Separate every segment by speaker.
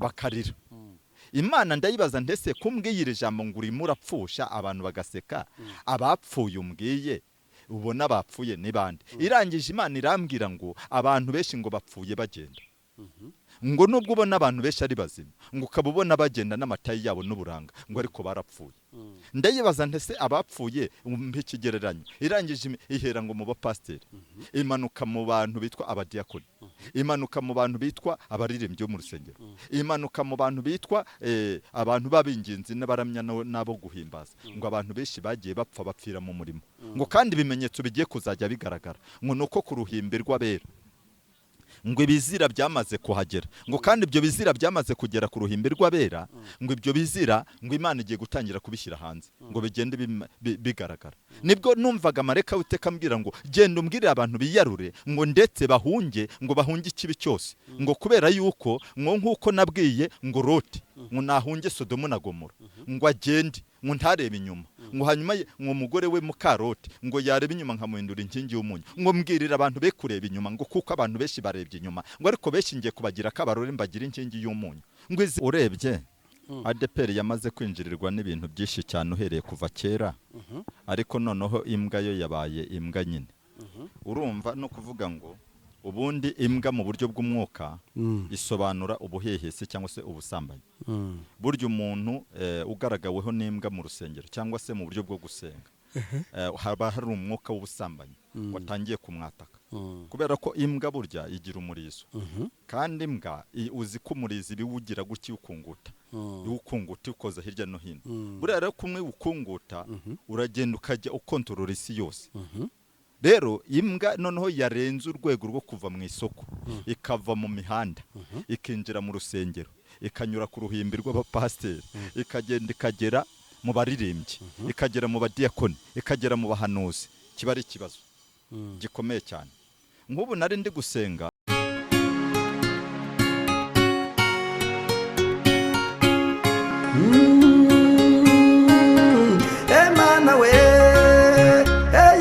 Speaker 1: bakarira. Imana ndayibaza ndetse kumbwiyire jambo ngo urimo urapfusha abantu bagaseka, abapfuye umbwiye ubona bapfuye ni bande? Irangije Imana irambwira ngo abantu benshi ngo bapfuye bagenda. Ngo nubwo ubona abantu benshi ari bazima, ngo ukaba ubona bagenda n'amatayi yabo n'uburanga, ngo ariko barapfuye. Ndayibaza ntese abapfuye mpikigereranyo. Irangije ihera ngo mu bapasteri, imanuka mu bantu bitwa abadiakoni, imanuka mu bantu bitwa abaririmbyi mu rusengero, imanuka mu bantu bitwa abantu babinginzi n'abaramya nabo guhimbaza. Ngo abantu benshi bagiye bapfa bapfira mu murimo. Ngo kandi ibimenyetso bigiye kuzajya bigaragara, ngo nuko ku ruhimbi rw'abera ngo ibizira byamaze kuhagera. Ngo kandi ibyo bizira byamaze kugera ku ruhimbi rw'abera, ngo ibyo bizira ngo Imana igiye gutangira kubishyira hanze, ngo bigende bigaragara. Nibwo numvaga mareka witeka ambwira ngo genda umbwirire abantu biyarure, ngo ndetse bahunge, ngo bahunge ikibi cyose, ngo kubera yuko ngo nkuko nabwiye ngo Loti ngo nahunge Sodomu na Gomora, ngo agende ngo ntarebe inyuma, ngo hanyuma ngo umugore we Mukaroti ngo yarebe inyuma nkamuhindura inkingi y'umunyu. Ngo mbwirira abantu be kureba inyuma, ngo kuko abantu benshi barebye inyuma, ngo ariko benshi ngiye kubagira kabarore mbagira inkingi y'umunyu. Ngo urebye ADPR yamaze kwinjirirwa n'ibintu byinshi cyane uhereye kuva kera, ariko noneho imbwa yo yabaye imbwa nyine. Urumva no kuvuga ngo ubundi imbwa mu buryo bw'umwuka isobanura ubuhehesi cyangwa se ubusambanyi. Buryo umuntu ugaragaweho n'imbwa mu rusengero cyangwa se mu buryo bwo gusenga, haba hari umwuka w'ubusambanyi watangiye kumwataka, kubera ko imbwa burya igira umurizo, kandi imbwa uzi ko umurizo biwugira guki ukunguta, ukunguta ukoza hirya no hino. Buriya rero kumwe ukunguta uragenda ukajya ukontorora isi yose. Rero imbwa noneho yarenze urwego rwo kuva mu isoko, ikava mu mihanda, ikinjira mu rusengero, ikanyura ku ruhimbi rw'abapasteri, ikagenda ikagera mu baririmbyi, ikagera mu badiakoni, ikagera mu bahanuzi. Kiba ari ikibazo gikomeye cyane. Nk'ubu nari ndi gusenga,
Speaker 2: Emana we,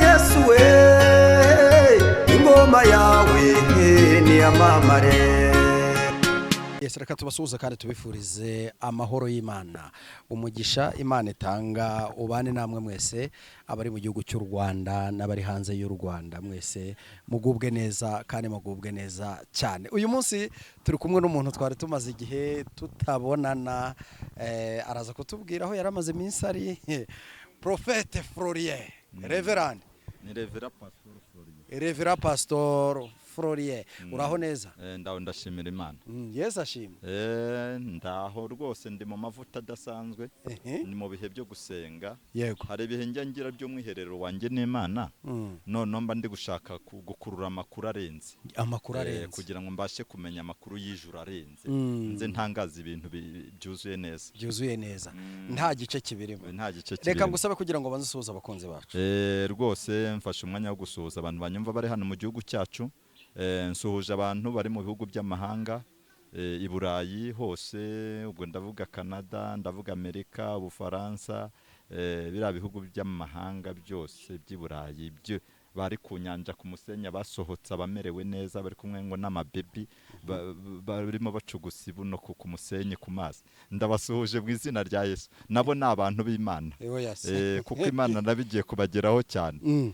Speaker 2: Yesu we, ingoma yawe ni amamare.
Speaker 3: Yesu reka tubasuhuze kandi tubifurize amahoro y'Imana, umugisha Imana itanga ubane namwe mwese abari mu gihugu cy'u Rwanda n'abari hanze y'u Rwanda. Mwese mugubwe neza kandi mugubwe neza cyane. Uyu munsi turi kumwe n'umuntu twari tumaze igihe tutabonana, araza kutubwira aho yaramaze iminsi ari. Prophète Florien, Reverend
Speaker 1: ni Reverend Pastor Florien.
Speaker 3: Reverend Pastor Florien, uraho neza?
Speaker 1: Ndaho ndashimira Imana.
Speaker 3: Yesu ashimwe.
Speaker 1: Ndaho rwose ndi mu mavuta adasanzwe, ni mu bihe byo gusenga.
Speaker 3: Yego.
Speaker 1: Hari ibihe ngira by'umwiherero wanjye n'Imana, none mba ndi gushaka gukurura amakuru arenze.
Speaker 3: Amakuru arenze.
Speaker 1: Kugira ngo mbashe kumenya amakuru y'ijuru arenze. Nze ntangaza ibintu byuzuye neza.
Speaker 3: Byuzuye neza. Nta gice kibirimo.
Speaker 1: Nta gice kibirimo.
Speaker 3: Reka ngusabe kugira ngo banze suhuza abakunzi bacu.
Speaker 1: Rwose mfashe umwanya wo gusuhuza abantu banyumva bari hano mu gihugu cyacu. Nsuhuje abantu bari mu bihugu by'amahanga, i Burayi hose, ubwo ndavuga Canada, ndavuga Amerika, Ubufaransa, biriya bihugu by'amahanga byose by'i Burayi, bari ku nyanja ku musenya basohotse abamerewe neza, bari kumwe ngo n'amabebi barimo bacugusa ibuno ku musenyi ku mazi. Ndabasuhuje mu izina rya Yesu. Nabo ni abantu b'Imana, kuko Imana nabigiye kubageraho cyane.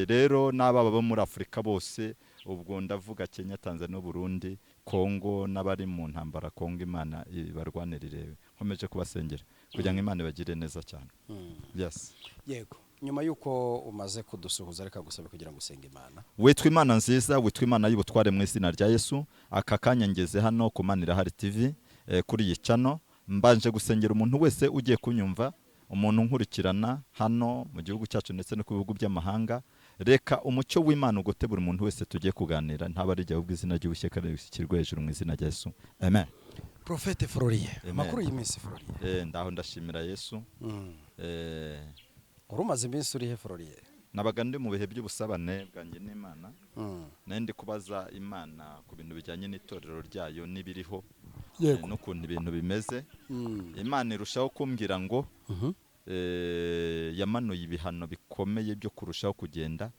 Speaker 1: Rero n'ababa bo muri Afurika bose, ubwo ndavuga Kenya, Tanzania, Burundi, Kongo n'abari mu ntambara Kongo, Imana ibarwanirire. Nkomeje kubasengera kugira ngo Imana ibagire neza cyane. Yes.
Speaker 3: Yego. Nyuma yuko umaze kudusuhuza, reka gusabe kugira ngo usenge Imana.
Speaker 1: Witwa Imana nziza, witwa Imana y'ubutware mu izina rya Yesu. Aka kanya ngeze hano ku Manirahari TV, kuri iyi channel, mbanje gusengera umuntu wese ugiye kunyumva, umuntu nkurikirana hano mu gihugu cyacu ndetse no ku bihugu by'amahanga. Reka umucyo w'Imana ugote buri muntu wese tugiye kuganira, ntabarijya ubw'izina ry'ubushyeka rishyirwe hejuru mu izina rya Yesu. Amen.
Speaker 3: Prophète Florien, amakuru y'iminsi Florien.
Speaker 1: Ndaho ndashimira Yesu.
Speaker 3: Urumaze iminsi uri he Florien?
Speaker 1: Nabaga ndi mu bihe by'ubusabane bwanjye n'Imana. Ndi kubaza Imana ku bintu bijyanye n'itorero ryayo n'ibiriho, n'ukuntu ibintu bimeze. Imana irushaho kumbwira ngo yamanuye ibihano bikomeye byo kurushaho kugenda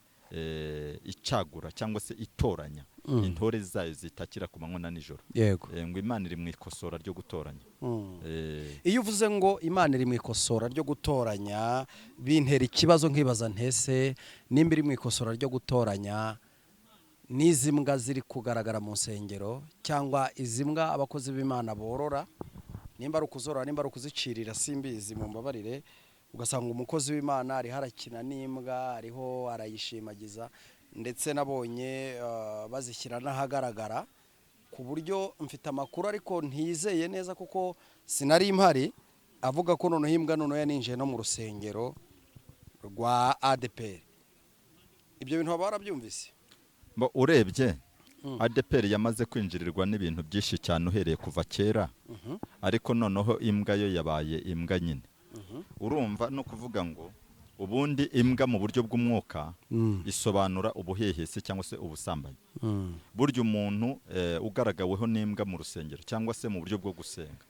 Speaker 1: icagura cyangwa se itoranya intore zayo zitakira ku manywa na nijoro.
Speaker 3: yego
Speaker 1: ngo Imana iri mu ikosora ryo gutoranya.
Speaker 3: iyo uvuze ngo Imana iri mu ikosora ryo gutoranya bintera ikibazo nkibaza ntese nimba iri mu ikosora ryo gutoranya n'izi mbwa ziri kugaragara mu nsengero cyangwa izi mbwa abakozi b'Imana borora, nimba ari ukuzorora nimba ari ukuzicirira simbizi mu mbabarire, ugasanga umukozi w'Imana ariho arakina n'imbwa ariho arayishimagiza, ndetse nabonye bazishyira n'ahagaragara ku buryo mfite amakuru ariko ntizeye neza kuko sinari impari avuga ko noneho imbwa noneho yaninjiye no mu rusengero rwa ADPR. Ibyo bintu baba barabyumvise?
Speaker 1: Urebye ADPR yamaze kwinjirirwa n'ibintu byinshi cyane uhereye kuva kera, ariko noneho imbwa yo yabaye imbwa nyine. Urumva no kuvuga ngo ubundi imbwa mu buryo bw'umwuka isobanura ubuhehesi cyangwa se ubusambanyi. Burya umuntu ugaragaweho n'imbwa mu rusengero cyangwa se mu buryo bwo gusenga,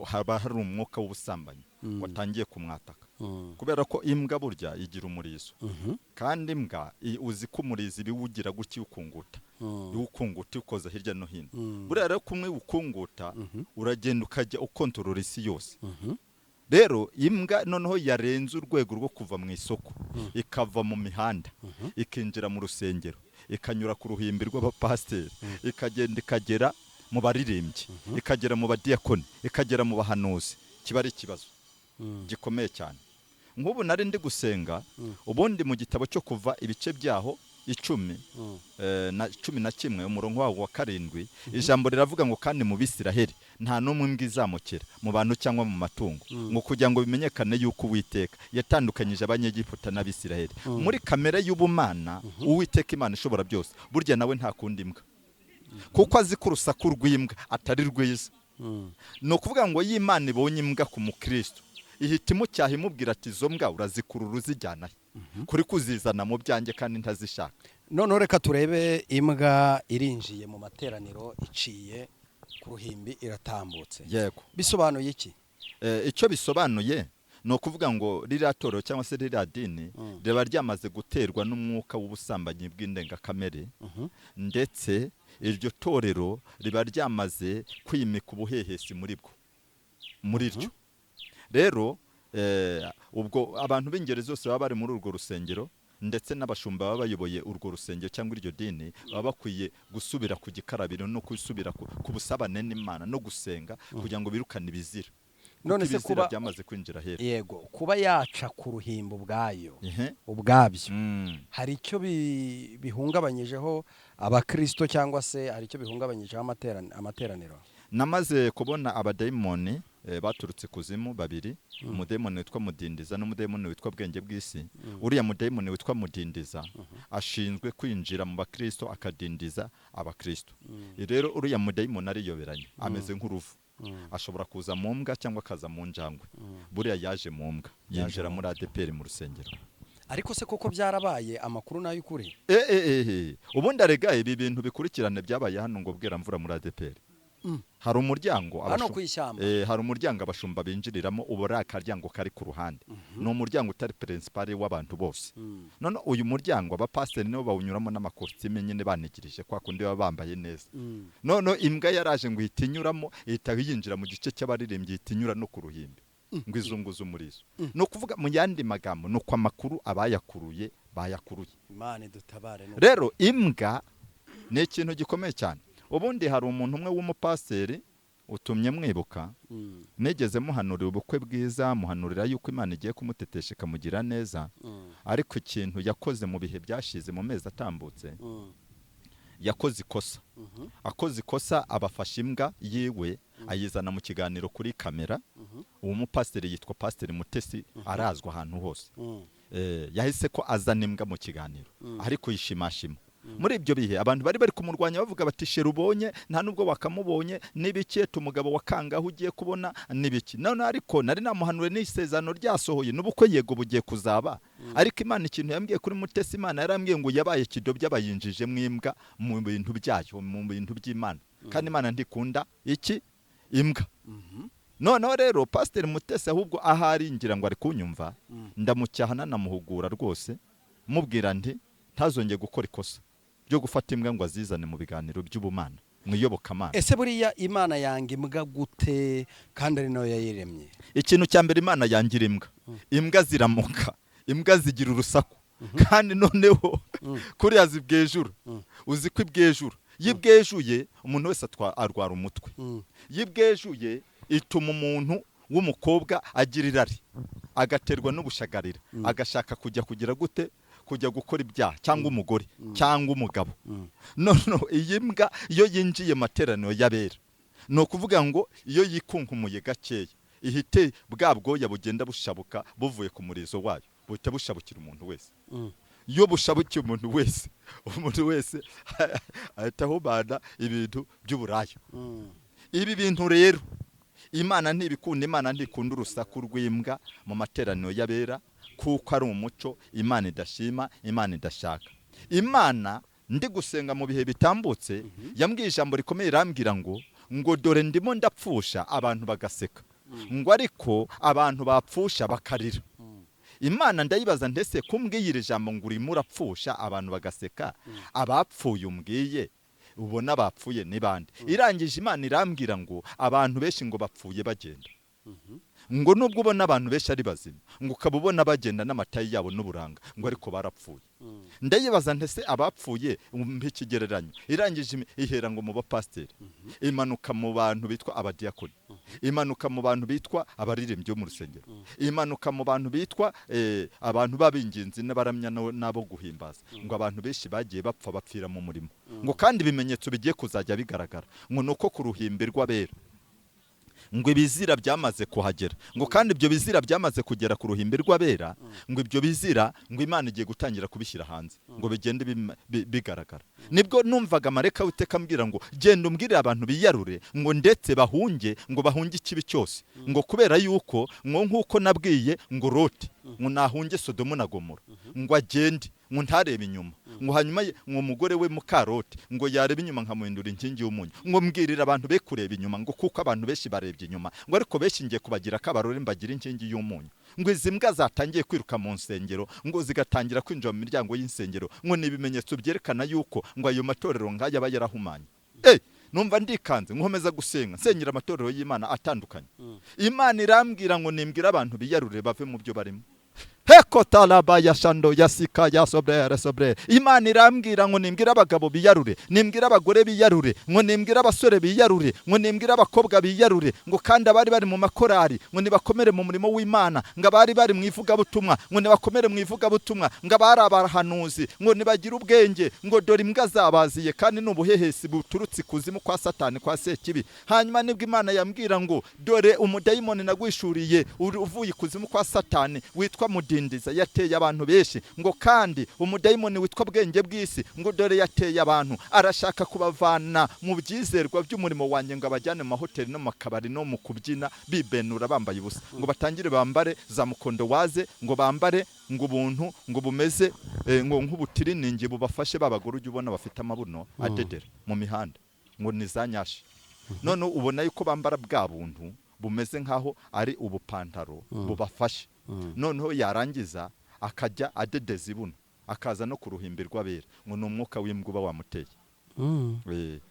Speaker 1: haba hari umwuka w'ubusambanyi watangiye kumwataka, kubera ko imbwa burya igira umurizo, kandi imbwa uzi ko umurizo ibiwugira gutya ukunguta, iwukunguta ukoza hirya no hino. Buriya rero kumwe ukunguta uragenda ukajya ukontorora isi yose. Rero imbwa noneho yarenze urwego rwo kuva mu isoko, ikava mu mihanda, ikinjira mu rusengero, ikanyura ku ruhimbi rw'abapasiteri, ikagenda ikagera mu baririmbyi, ikagera mu badiyakoni, ikagera mu bahanuzi. Kiba ari ikibazo gikomeye cyane. Nk'ubu nari ndi gusenga, ubundi mu gitabo cyo kuva ibice byaho 11 umurongo wawo wa 7 ijambo riravuga ngo kandi mu Bisiraheli nta n'umwe imbwa izamukira mu bantu cyangwa mu matungo, ngo kugira ngo bimenyekane yuko Uwiteka yatandukanyije Abanyegiputa n'Abisiraheli. Muri kamere y'ubumana Uwiteka Imana ishobora byose burya nawe nta kundi imbwa, kuko azi ko urusaku rw'imbwa atari rwiza. No kuvuga ngo y'Imana ibonye imbwa ku mukristo ihita imucyaha imubwira ati izo mbwa urazikurura uzijyana kuri kuzizana mu byanjye kandi ntazishaka.
Speaker 3: Noneho reka turebe imbwa irinjiye mu materaniro iciye ku ruhimbi iratambutse.
Speaker 1: Yego.
Speaker 3: Bisobanuye iki?
Speaker 1: Icyo bisobanuye no kuvuga ngo ririya torero cyangwa se ririya dini riba ryamaze guterwa n'umwuka w'ubusambanyi bw'indengakamere, ndetse iryo torero riba ryamaze kwimika ubuhehesi muri ryo. Rero ubwo abantu b'ingeri zose baba bari muri urwo rusengero, ndetse n'abashumba baba bayoboye urwo rusengero cyangwa iryo dini, baba bakwiye gusubira ku gikarabiro no gusubira ku busabane n'Imana no gusenga kugira ngo birukane ibizira.
Speaker 3: None se kuba
Speaker 1: byamaze kwinjira hera.
Speaker 3: Yego, kuba yaca ku ruhimbo ubwabyo hari icyo bihungabanyijeho abakristo cyangwa se hari icyo bihungabanyijeho amateraniro?
Speaker 1: Namaze kubona abadayimoni baturutse kuzimu babiri, umudayimoni witwa Mudindiza n'umudayimoni witwa Bwenge bw'isi. Uriya mudayimoni witwa Mudindiza ashinzwe kwinjira mu bakristo akadindiza abakristo. Rero uriya mudayimoni ariyoberanye, ameze nk'uruvu, ashobora kuza mu mbwa cyangwa akaza mu njangwe. Buriya yaje mu mbwa, yinjira muri ADPR mu rusengero.
Speaker 3: Ariko se koko byarabaye amakuru nayo ukuri?
Speaker 1: Ubundi arega ibi bintu bikurikirane byabaye hano ngo bwera mvura muri ADPR. Hari umuryango hari umuryango abashumba binjiriramo, ubura akaryango kari ku ruhande. No umuryango utari principal w'abantu bose. None uyu muryango abapasiteri nibo bawunyuramo n'amakositime nyine banigirije kwa kundi baba bambaye neza. None imbwa yaraje ngo ihitinyuramo, ihita yinjira mu gice cy'abaririmbyi, ihitinyura no ku ruhimbi ngo izunguze umurizo. No kuvuga mu yandi magambo no kwa makuru abayakuruye bayakuruye.
Speaker 3: Imana idutabare.
Speaker 1: Rero imbwa ni ikintu gikomeye cyane. Ubundi hari umuntu umwe w'umupasiteri utumye mwibuka, nigeze muhanurira ubukwe bwiza, muhanurira yuko Imana igiye kumutetesha ikamugira neza, ariko ikintu yakoze mu bihe byashize mu mezi atambutse, yakoze ikosa. Akoze ikosa abafasha imbwa yiwe ayizana mu kiganiro kuri kamera. Uwo mupasiteri yitwa Pasiteri Mutesi, arazwa ahantu hose. Yahise ko azana imbwa mu kiganiro ariko yishimashima. Muri ibyo bihe abantu bari kumurwanya bavuga bati shera ubonye nta nubwo wakamubonye nibiki umugabo wakangaho ugiye kubona nibiki. None ariko nari namuhanure n'isezerano ryasohoye n'ubukwe yego bugiye kuzaba, ariko Imana ikintu yambwiye kuri Mutesi, Imana yarambwiye ngo yabaye kidobya bayinjije mwimbwa mu bintu byayo, mu bintu by'Imana, kandi Imana ndikunda iki imbwa. Noneho rero Pasiteri Mutesi ahubwo ahari ngira ngo ari kunyumva, ndamucyahana namuhugura rwose, mubwira ndi ntazongeye gukora ikosa. byo gufata imbwa ngo azizane mu biganiro by'ubumana mwiyobokamana.
Speaker 3: ese buriya Imana yanga imbwa gute kandi ari nayo yayiremye?
Speaker 1: Ikintu cya mbere Imana yangira imbwa ziramuka, imbwa zigira urusaku, kandi noneho kuriya zibwejura, uzi ko ibwejura yibwejuye umuntu wese arwara umutwe, yibwejuye ituma umuntu w'umukobwa agira irari, agaterwa n'ubushagarira, agashaka kugira gute, kujya gukora ibyaha, cyangwa umugore cyangwa umugabo. None iyi mbwa iyo yinjiye materaniro y'abera, no kuvuga ngo iyo yikunkumuye gakeya ihite bwa bwoya bugenda bushabuka buvuye ku murizo wayo, buhita bushabukira umuntu wese. Iyo bushabukiye umuntu wese ahita ahubana ibintu by'uburaya. Ibi bintu rero Imana ntibikunda, Imana ntikunda urusaku rw'imbwa mu materaniro y'abera, kuko ari umuco Imana idashima, Imana idashaka. Imana ndi gusenga mu bihe bitambutse yambwiye ijambo rikomeye, irambwira ngo dore ndimo ndapfusha abantu bagaseka, ngo ariko abantu bapfusha bakarira. Imana ndayibaza ndetse kumbwiyira ijambo ngo urimo urapfusha abantu bagaseka, abapfuye umbwiye ubona bapfuye ni bande? Irangije Imana irambwira ngo abantu benshi ngo bapfuye bagenda, ngo nubwo ubona abantu benshi ari bazima, ngo ukaba ubona bagenda n'amatayi yabo n'uburanga, ngo ariko barapfuye. Ndayibaza ndetse abapfuye mpikigereranyo. Irangije ihera ngo mu bapasteri, imanuka mu bantu bitwa abadiakoni, imanuka mu bantu bitwa abaririmbyi mu rusengero, imanuka mu bantu bitwa abantu babinginzi n'abaramya nabo guhimbaza, ngo abantu benshi bagiye bapfa bapfira mu murimo, ngo kandi ibimenyetso bigiye kuzajya bigaragara, ngo nuko ku ruhimbi rw'abera ngo ibizira byamaze kuhagera, ngo kandi ibyo bizira byamaze kugera ku ruhimbi rw'abera, ngo ibyo bizira ngo Imana igiye gutangira kubishyira hanze, ngo bigende bigaragara. Nibwo numvaga mareka witeka ambwira ngo genda umbwirire abantu biyarure, ngo ndetse bahunge, ngo bahunge ikibi cyose, ngo kubera yuko ngo nkuko nabwiye ngo Loti ngo nahunge Sodomu na Gomora, ngo agende ngo ntarebe inyuma, ngo hanyuma ngo umugore we Mukaroti ngo yarebe inyuma nkamuhindura inkingi y'umunyu, ngo mbwirira abantu be kureba inyuma, ngo kuko abantu benshi barebye inyuma, ngo ariko benshi ngiye kubagira kabarore mbagira inkingi y'umunyu. Ngo izi mbwa zatangiye kwiruka mu nsengero, ngo zigatangira kwinjira mu miryango y'insengero, ngo ni ibimenyetso byerekana yuko ngo ayo matorero ngaya aba yarahumanye. Numva ndikanze nkomeza gusenga nsenyera amatorero y'Imana atandukanye. Imana irambwira ngo nimbwira abantu biyarure bave mu byo barimo. Heko talaba ya shando yasika ya sobre. Imana irambwira ngo nimbwira abagabo biyarure, nimbwira abagore biyarure, ngo nimbwira abasore biyarure, ngo nimbwira abakobwa biyarure, ngo kandi abari bari mu makorari ngo nibakomere mu murimo w'Imana, ngo abari bari mu ivuga butumwa ngo nibakomere mu ivuga butumwa, ngo abari abahanuzi ngo nibagira ubwenge, ngo dore imbwa zabaziye kandi n'ubuhehesi buturutse kuzimu kwa Satani kwa Sekibi. Hanyuma nibwo Imana yambwira ngo dore umudayimoni nagwishuriye uvuye kuzimu kwa Satani witwa mudindiza, yateye abantu benshi, ngo kandi umudayimoni witwa bwenge bw'isi ngo dore yateye abantu, arashaka kubavana mu byizerwa by'umurimo wanjye, ngo abajyane mu mahoteli no mu kabari no mu kubyina bibenura bambaye ubusa, ngo batangire bambare za mukondo waze, ngo bambare ngo ubuntu ngo bumeze ngo nk'ubutiriningi bubafashe babagore ujye ubona bafite amabuno adedera mu mihanda, ngo ni za nyashi. None ubona yuko bambara bwa buntu bumeze nkaho ari ubupantaro bubafashe, noneho yarangiza akajya adedeza ibuno, akaza no ku ruhimbi rw'abera, ngo ni umwuka w'imbwa uba wamuteye.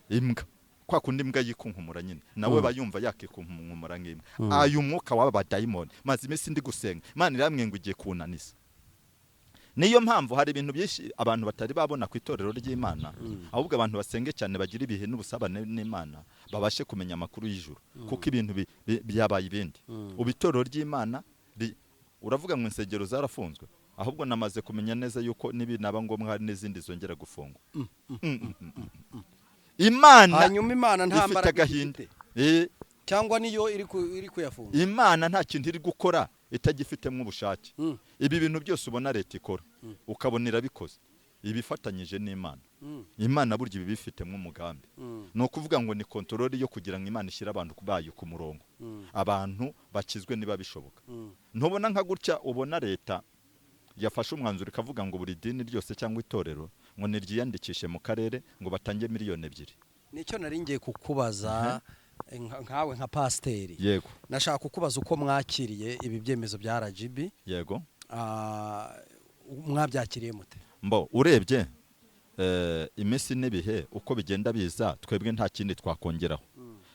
Speaker 1: Imbwa kwa kundi imbwa yikunkumura nyine nawe bayumva yakikunkumura nk'imbwa. Ayo mwuka w'aba dayimoni maze iminsi ndi gusenga, Imana iramwe ngo igiye kunaniza. Niyo mpamvu hari ibintu byinshi abantu batari babona ku itorero ry'Imana, ahubwo abantu basenge cyane bagira ibihe n'ubusabane n'Imana babashe kumenya amakuru y'ijuru, kuko ibintu byabaye ibindi. Ubitorero ry'Imana uravuga ngo insengero zarafunzwe, ahubwo namaze kumenya neza yuko nibinaba ngombwa hari n'izindi zongera gufungwa. Imana
Speaker 3: hanyuma Imana nta mbaraga
Speaker 1: ifite
Speaker 3: cyangwa niyo iri kuyafunga.
Speaker 1: Imana nta kintu iri gukora itagifitemo ubushake. Ibi bintu byose ubona leta ikora ukabona irabikoze ibifatanyije n'Imana. Imana burya ibi bifitemo umugambi. No kuvuga ngo ni kontrole yo kugira ngo Imana ishyira abantu bayo ku murongo, abantu bakizwe niba bishoboka. Ntubona nka gutya ubona leta yafashe umwanzuro ikavuga ngo buri dini ryose cyangwa itorero ngo niryiyandikishe mu karere ngo batange miliyoni 2.
Speaker 3: Nicyo nari ngiye kukubaza nkawe nka pasiteri.
Speaker 1: Yego.
Speaker 3: Nashaka kukubaza uko mwakiriye ibi byemezo bya RGB.
Speaker 1: Yego.
Speaker 3: Mwabyakiriye mute?
Speaker 1: Urebye iminsi n'ibihe uko bigenda biza twebwe nta kindi twakongeraho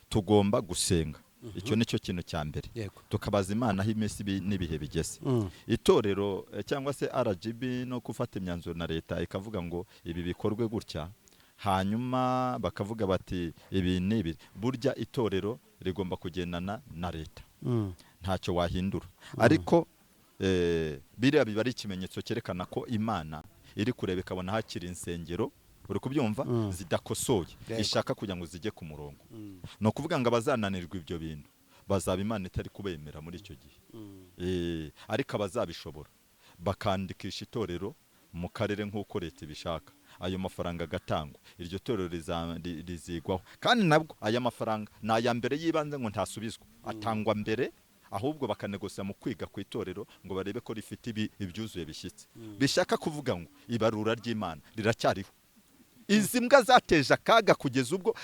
Speaker 1: tugomba gusenga icyo nicyo kintu cya mbere tukabaza Imana aho iminsi n'ibihe bigeze itorero cyangwa se RGB no gufata imyanzuro na leta ikavuga ngo ibi bikorwe gutya hanyuma bakavuga bati ibi n'ibi burya itorero rigomba kugendana na leta ntacyo wahindura ariko biriya biba ari ikimenyetso cyerekana ko Imana iri kureba ikabona hakiri insengero uri kubyumva zidakosoye ishaka kugira ngo zijye ku murongo no kuvuga ngo abazananirwa ibyo bintu bazaba Imana itari kubemera muri icyo gihe ariko abazabishobora bakandikisha itorero mu karere nk'uko leta ibishaka ayo mafaranga agatangwa iryo torero rizigwaho kandi nabwo aya mafaranga ni aya mbere y'ibanze ngo ntasubizwa atangwa mbere ahubwo bakanegosa mu kwiga ku itorero ngo barebe ko rifite ibyuzuye bishyitse bishaka kuvuga ngo ibarura ry'Imana riracyariho izi mbwa zateje akaga kugeza ubwo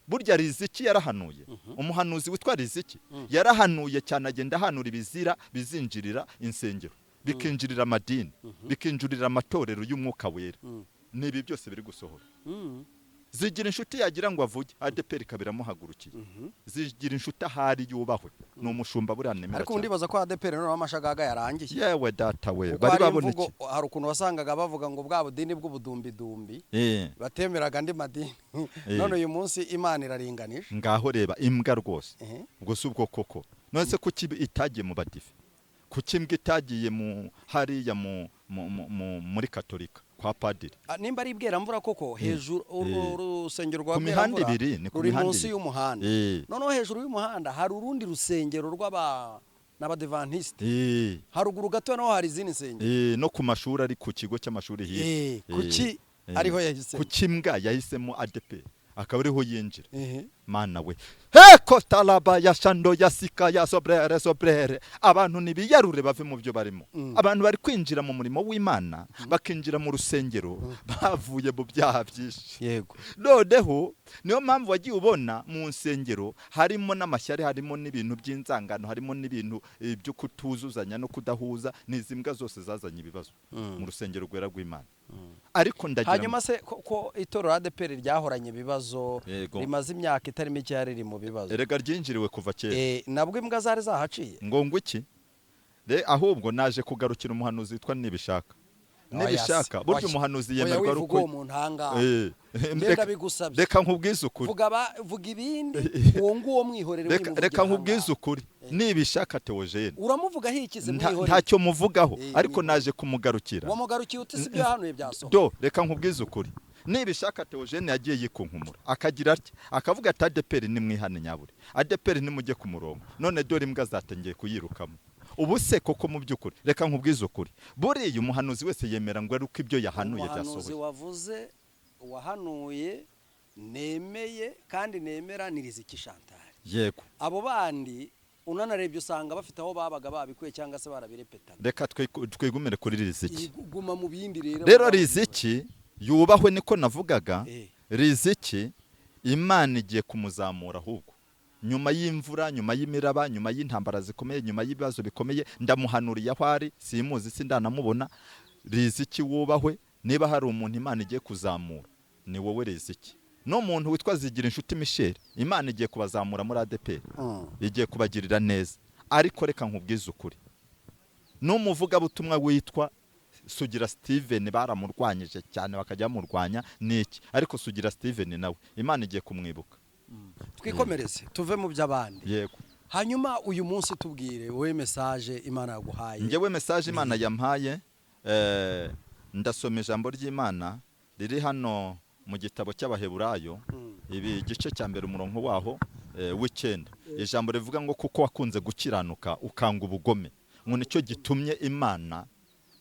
Speaker 1: burya Riziki yarahanuye umuhanuzi witwa Riziki yarahanuye cyane agenda ahanura ibizira bizinjirira insengero bikinjirira amadini bikinjirira amatorero y'umwuka wera nibi byose biri gusohora zigira inshuti yagira ngo avuge ADPR kabiramuhagurukiye zigira inshuti ahari yubahwe ni umushumba buranemera
Speaker 3: ariko ndibaza ko ADPR no amashagaga yarangiye
Speaker 1: yewe data we bari baboneke
Speaker 3: hari ukuntu wasangaga bavuga ngo bwa budini bw'ubudumbi batemeraga andi madini none uyu munsi Imana iraringanije
Speaker 1: ngaho reba imbwa rwose ubwo si ubwo koko none se kuki itagiye mu badive kuki imbwa itagiye mu hariya muri katolika kwa padiri
Speaker 3: nimba ari bweramvura koko hejuru urusengero rwa
Speaker 1: mihanda ibiri ni ku
Speaker 3: ruri munsi y'umuhanda noneho hejuru y'umuhanda hari urundi rusengero n'abadventiste haruguru gato naho hari izindi nsengero
Speaker 1: no ku mashuri ari ku kigo cy'amashuri
Speaker 3: hiye kuki ariho yahisemo
Speaker 1: kuki imbwa yahisemo ADPR akaba ariho yinjira Mana we heko talaba ya shando ya sika ya sobrere abantu nibiyarure bave mu byo barimo abantu bari kwinjira mu murimo w'Imana bakinjira mu rusengero bavuye mu byaha byinshi
Speaker 3: yego
Speaker 1: noneho niyo mpamvu wagiye ubona mu nsengero harimo n'amashyari harimo n'ibintu by'inzangano harimo n'ibintu byo kutuzuzanya no kudahuza n'izimbwa zose zazanye ibibazo mu rusengero rwera rw'Imana ariko ndagira
Speaker 3: hanyuma se ko itorero ADPR ryahoranye ibibazo rimaze imyaka itari mike yari mu bibazo
Speaker 1: erega ryinjiriwe kuva kera
Speaker 3: nabwo imbwa zari zahaciye
Speaker 1: ngo iki ahubwo naje kugarukira umuhanuzi witwa Nibishaka buryo umuhanuzi yemerwa ruko reka nkubwize ukuri
Speaker 3: vuga ibindi uwo nguwo mwihorere
Speaker 1: reka nkubwize ukuri Nibishaka Theogene
Speaker 3: uramuvuga hikize mwihorere
Speaker 1: ntacyo muvugaho ariko naje kumugarukira
Speaker 3: wamugarukiye utisi byo hanuye byaso
Speaker 1: reka nkubwize ukuri Nibishaka Theogene yagiye yikunkumura akagira ati akavuga ati ADPR ni mwihane nyabure ADPR ni mujye ku murongo none dore imbwa zatangiye kuyirukamo ubu se koko mu by'ukuri reka nkubwize ukuri buriya umuhanuzi wese yemera ngo aruko ibyo yahanuye byasohoye
Speaker 3: umuhanuzi wavuze wahanuye nemeye kandi nemera ni Riziki Chantal
Speaker 1: yego
Speaker 3: abo bandi unanarebye usanga bafite aho babaga babikuye cyangwa se barabirepetana
Speaker 1: reka twigumire kuri Riziki
Speaker 3: guma mu bindi
Speaker 1: rero Riziki yubahwe niko navugaga Riziki Imana igiye kumuzamura ahubwo nyuma y'imvura nyuma y'imiraba nyuma y'intambara zikomeye nyuma y'ibibazo bikomeye ndamuhanuriye aho ari simuzi sindanamubona Riziki wubahwe niba hari umuntu Imana igiye kuzamura ni wowe Riziki no muntu witwa Zigira inshuti Michel Imana igiye kubazamura muri ADPR igiye kubagirira neza ariko reka nkubwize ukuri n'umuvuga butumwa witwa Sugira Steven baramurwanyije cyane bakajya murwanya niki ariko Sugira Steven nawe Imana igiye kumwibuka
Speaker 3: twikomereze tuve mu by'abandi
Speaker 1: yego
Speaker 3: hanyuma uyu munsi tubwire wowe message Imana yaguhaye
Speaker 1: njyewe message Imana yampaye ndasoma ijambo ry'Imana riri hano mu gitabo cy'Abaheburayo ibi gice cya mbere umurongo waho w'ikenda ijambo rivuga ngo kuko wakunze gukiranuka ukanga ubugome ngo nicyo gitumye Imana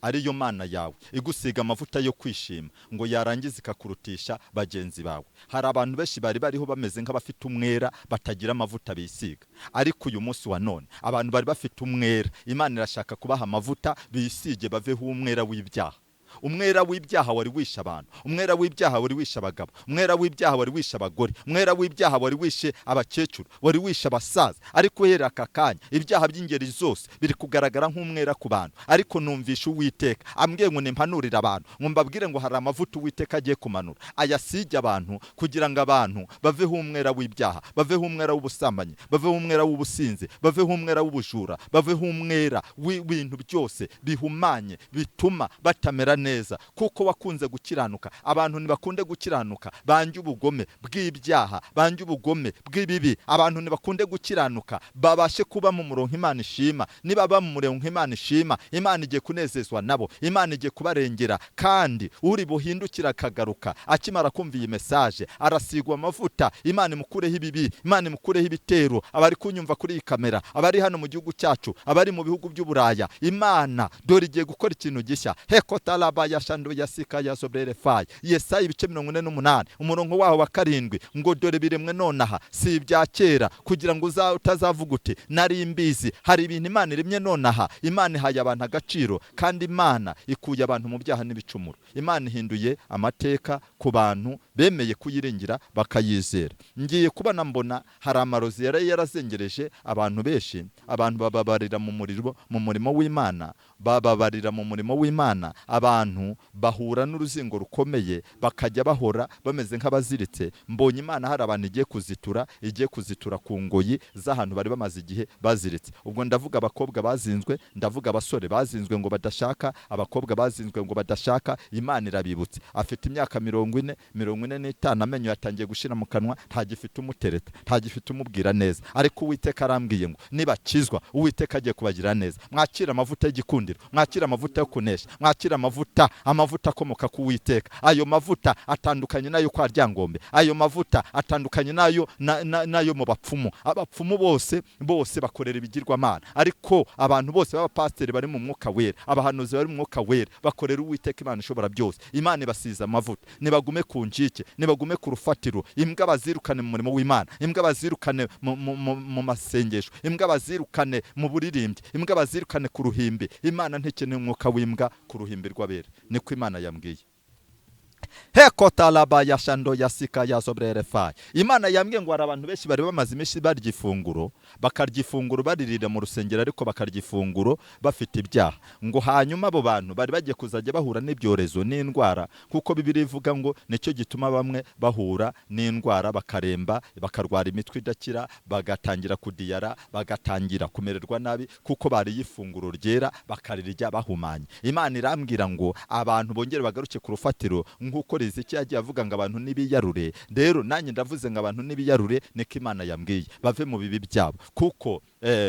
Speaker 1: ariyo Mana yawe igusiga amavuta yo kwishima ngo yarangiza ikakurutisha bagenzi bawe hari abantu benshi bari bariho bameze nk'abafite umwera batagira amavuta bisiga ariko uyu munsi wa none abantu bari bafite umwera Imana irashaka kubaha amavuta bisige baveho umwera w'ibyaha umwera w'ibyaha wari wishe abantu, umwera w'ibyaha wari wishe abagabo, umwera w'ibyaha wari wishe abagore, umwera w'ibyaha wari wishe abakecuru, wari wishe abasaza. Ariko uhera aka kanya ibyaha by'ingeri zose biri kugaragara nk'umwera ku bantu. Ariko numvisha Uwiteka ambwiye ngo nimpanurire abantu, ngo mbabwire ngo hari amavuta Uwiteka agiye kumanura ayasige abantu, kugira ngo abantu baveho umwera w'ibyaha, baveho umwera w'ubusambanyi, baveho umwera w'ubusinzi, baveho umwera w'ubujura, baveho umwera w'ibintu byose bihumanye bituma batamera neza. Kuko wakunze gukiranuka, abantu ntibakunde gukiranuka, banje ubugome bw'ibyaha, banje ubugome bw'ibibi. Abantu ntibakunde gukiranuka, babashe kuba mu murongo Imana ishima. Niba ba mu murongo Imana ishima, Imana igiye kunezezwa nabo, Imana igiye kubarengera. Kandi uri buhindukira akagaruka akimara kumva iyi message, arasigwa amavuta, Imana imukureho ibibi, Imana imukureho ibitero. Abari kunyumva kuri iyi kamera, abari hano mu gihugu cyacu, abari mu bihugu by'Uburaya, Imana dore igiye gukora ikintu gishya. Hekotalaba yashando yasika yasobrere fire. Yesaya ibice 48 umurongo waho wa 7 ngo dore biremwe nonaha si ibya kera, kugira ngo utazavuga uti nari mbizi. Hari ibintu Imana iremye nonaha. Imana ihaye abantu agaciro, kandi Imana ikuye abantu mu byaha n'ibicumuro. Imana ihinduye amateka ku bantu bemeye kuyiringira bakayizera. Ngiye kubana mbona hari amarozi yarazengereje abantu benshi. Abantu bababarira mu murimo w'Imana, bababarira mu murimo w'Imana. Abantu bahura n'uruzingo rukomeye, bakajya bahora bameze nk'abaziritse. Mbonye Imana hari abantu igiye kuzitura ku ngoyi z'ahantu bari bamaze igihe baziritse. Ubwo ndavuga abakobwa bazinzwe, ndavuga abasore bazinzwe ngo badashaka, abakobwa bazinzwe ngo badashaka. Imana irabibutse. Afite imyaka 45, amenyo yatangiye gushira mu kanwa, ntagifite umutereta, ntagifite umubwira neza. Ariko Uwiteka arambwiye ngo nibakizwa, Uwiteka agiye kubagira neza. Mwakira amavuta y'igikundiro, mwakira amavuta yo kunesha, mwakira amavuta akomoka ku Uwiteka. Ayo mavuta atandukanye nayo kwa Ryangombe, ayo mavuta atandukanye nayo mu bapfumu. Abapfumu bose bakorera ibigirwamana, ariko abantu bose b'abapasteri bari mu mwuka wera, abahanuzi bari mu mwuka wera, bakorera Uwiteka Imana ishobora byose. Imana ibasiza amavuta. Nibagume ku njike, nibagume ku rufatiro. Imbwa bazirukane mu murimo w'Imana, imbwa bazirukane mu masengesho, imbwa bazirukane mu buririmbyi, imbwa bazirukane ku ruhimbi. Imana ntikeneye umwuka w'imbwa ku ruhimbi rw'abera. Niko Imana yambwiye. Hekotalaba yashando yasika yasobrere fire. Imana yambwiye ngo hari abantu benshi bari bamaze iminsi barya ifunguro, bakarya ifunguro baririra mu rusengero, ariko bakarya ifunguro bafite ibyaha. Ngo hanyuma abo bantu bari bagiye kuzajya bahura n'ibyorezo n'indwara, kuko Bibiliya ivuga ngo nicyo gituma bamwe bahura n'indwara bakaremba, bakarwara imitwe idakira, bagatangira kudiyara, bagatangira kumererwa nabi, kuko bari ifunguro ryera bakarirya bahumanye. Imana irambwira ngo abantu bongere bagaruke ku rufatiro, nk'uko Riziki yagiye avuga ngo abantu nibiyarure. Rero nanjye ndavuze ngo abantu nibiyarure, niko Imana yambwiye, bave mu bibi byabo. Kuko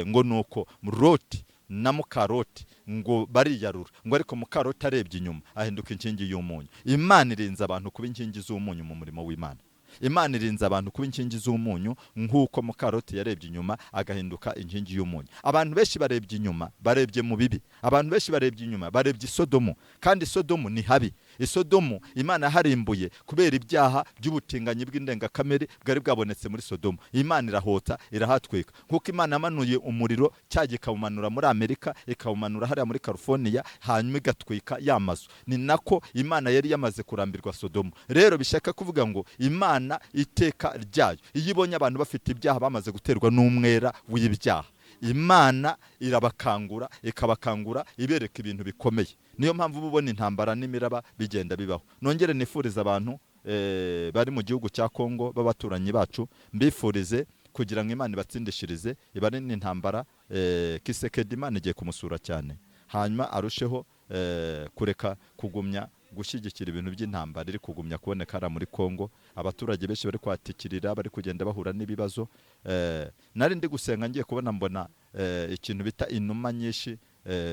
Speaker 1: ngo nuko Loti na Mukaroti ngo bariyarura, ngo ariko Mukaroti arebye inyuma ahinduka inkingi y'umunyu. Imana irinze abantu kuba inkingi z'umunyu mu murimo w'Imana. Imana irinze abantu kuba inkingi z'umunyu, nk'uko Mukaroti yarebye inyuma agahinduka inkingi y'umunyu. Abantu benshi barebye inyuma, barebye mu bibi. Abantu benshi barebye inyuma, barebye Sodomu, kandi Sodomu ni habi. Sodomu Imana yaharimbuye kubera ibyaha by'ubutinganyi bw'indengakamere bwari bwabonetse muri Sodomu. Imana irahota, irahatwika. Nk'uko Imana yamanuye umuriro cyagiye ikawumanura muri Amerika, ikawumanura hariya muri California, hanyuma igatwika y'amazu. Ni nako Imana yari yamaze kurambirwa Sodomu. Rero bishaka kuvuga ngo Imana iteka ryayo iyo ibonye abantu bafite ibyaha bamaze guterwa n'umwera w'ibyaha, Imana irabakangura, ikabakangura, ibereka ibintu bikomeye. Niyo mpamvu ubona intambara n'imiraba bigenda bibaho. Nongere nifuriza abantu bari mu gihugu cya Kongo b'abaturanyi bacu, mbifurize kugira ngo Imana ibatsindishirize, ibari n'intambara. Kisekedi Imana igiye kumusura cyane, hanyuma arusheho kureka kugumya gushyigikira ibintu by'intambara iri kugumya kuboneka ara muri Kongo. Abaturage benshi bari kwatikirira, bari kugenda bahura n'ibibazo. Nari ndi gusenga ngiye kubona mbona ikintu bita inuma nyinshi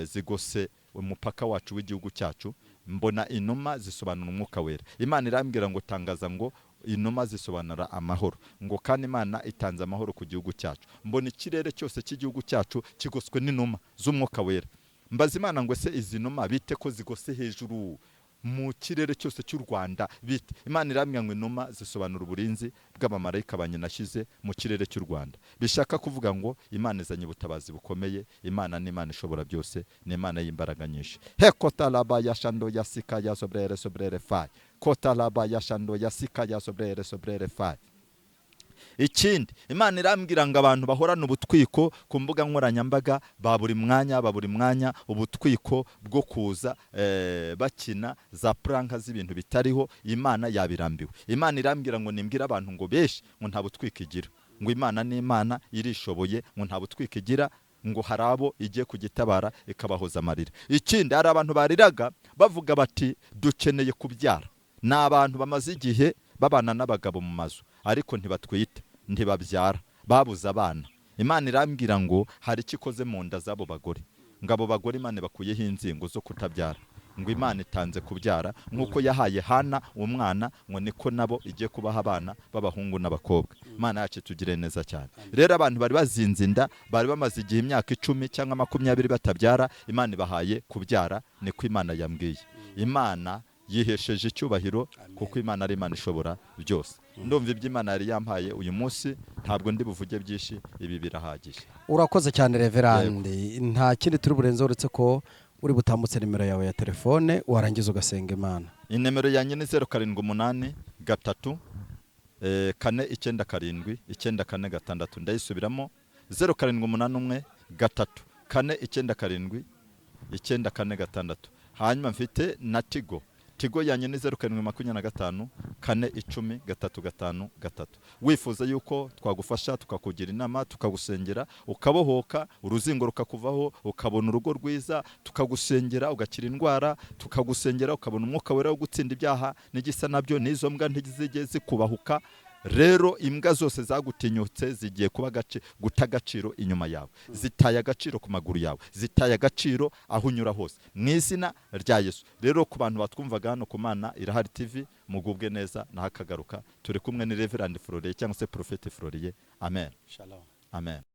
Speaker 1: zigose umupaka wacu w'igihugu cyacu. Mbona inuma zisobanura umwuka wera. Imana irambwira ngo tangaza ngo inuma zisobanura amahoro, ngo kandi Imana itanze amahoro ku gihugu cyacu. Mbona ikirere cyose cy'igihugu cyacu kigoswe n'inuma z'umwuka wera. Mbaza Imana ngo se izi numa bite ko zigose hejuru mu kirere cyose cy'u Rwanda bite. Imana irambwira ngo inuma zisobanura uburinzi bw'abamarayika banyenashyize mu kirere cy'u Rwanda, bishaka kuvuga ngo Imana izanye ubutabazi bukomeye. Imana ni Imana ishobora byose, ni Imana y'imbaraga nyinshi. Hekotalaba yashando yasika ya sobrere fai, kotalaba yashando yasika ya sobrere fai. Ikindi Imana irambwira ngo abantu bahorana ubutwiko ku mbuga nkoranyambaga ba buri mwanya ubutwiko bwo kuza bakina za pranka z'ibintu bitariho, Imana yabirambiwe. Imana irambwira ngo nimbwira abantu ngo beshi ngo nta butwiko igira, ngo Imana ni Imana irishoboye, ngo nta butwiko igira, ngo harabo igiye kugitabara ikabahoza amarira. Ikindi hari abantu bariraga bavuga bati dukeneye kubyara, ni abantu bamaze igihe babana n'abagabo mu mazu ariko ntibatwite ntibabyara, babuze abana. Imana irambwira ngo hari ikikoze mu nda z'abo bagore, ngo abo bagore Imana bakuyeho inzingo zo kutabyara, ngo Imana itanze kubyara nk'uko yahaye Hana umwana, ngo niko nabo igiye kubaha abana b'abahungu n'abakobwa. Imana yacu tugire neza cyane. Rero abantu bari bazinze inda, bari bamaze igihe imyaka 10 cyangwa 20 batabyara, Imana ibahaye kubyara, niko Imana yambwiye. Imana yihesheje icyubahiro kuko Imana ari Imana ishobora byose. Ndumva iby'Imana yari yampaye uyu munsi, ntabwo ndi buvuge byinshi, ibi birahagije.
Speaker 3: Urakoze cyane Reverande. Nta kindi turi burenze uretse ko uri butambutse nimero yawe ya telefone warangiza ugasenga Imana.
Speaker 1: Inimero yanjye ni 078 3 497 946. Ndayisubiramo 0781 3 497 946. Hanyuma mfite na Tigo yanjye ni 0725 410 353. Wifuza yuko twagufasha tukakugira inama tukagusengera ukabohoka, uruzingo rukakuvaho, ukabona urugo rwiza, tukagusengera ugakira indwara, tukagusengera ukabona umwuka wera wo gutsinda ibyaha n'igisa nabyo, n'izo mbwa ntizige zikubahuka. Rero imbwa zose zagutinyutse zigiye kuba guta agaciro inyuma yawe, zitaye agaciro ku maguru yawe, zitaye agaciro aho unyura hose mu izina rya Yesu. Rero ku bantu batwumvaga hano ku Mana Irahari TV, mugubwe neza nahakagaruka. Turi kumwe ni Reverend Floriye cyangwa se Prophet Floriye. Amen.
Speaker 3: Shalom.
Speaker 1: Amen.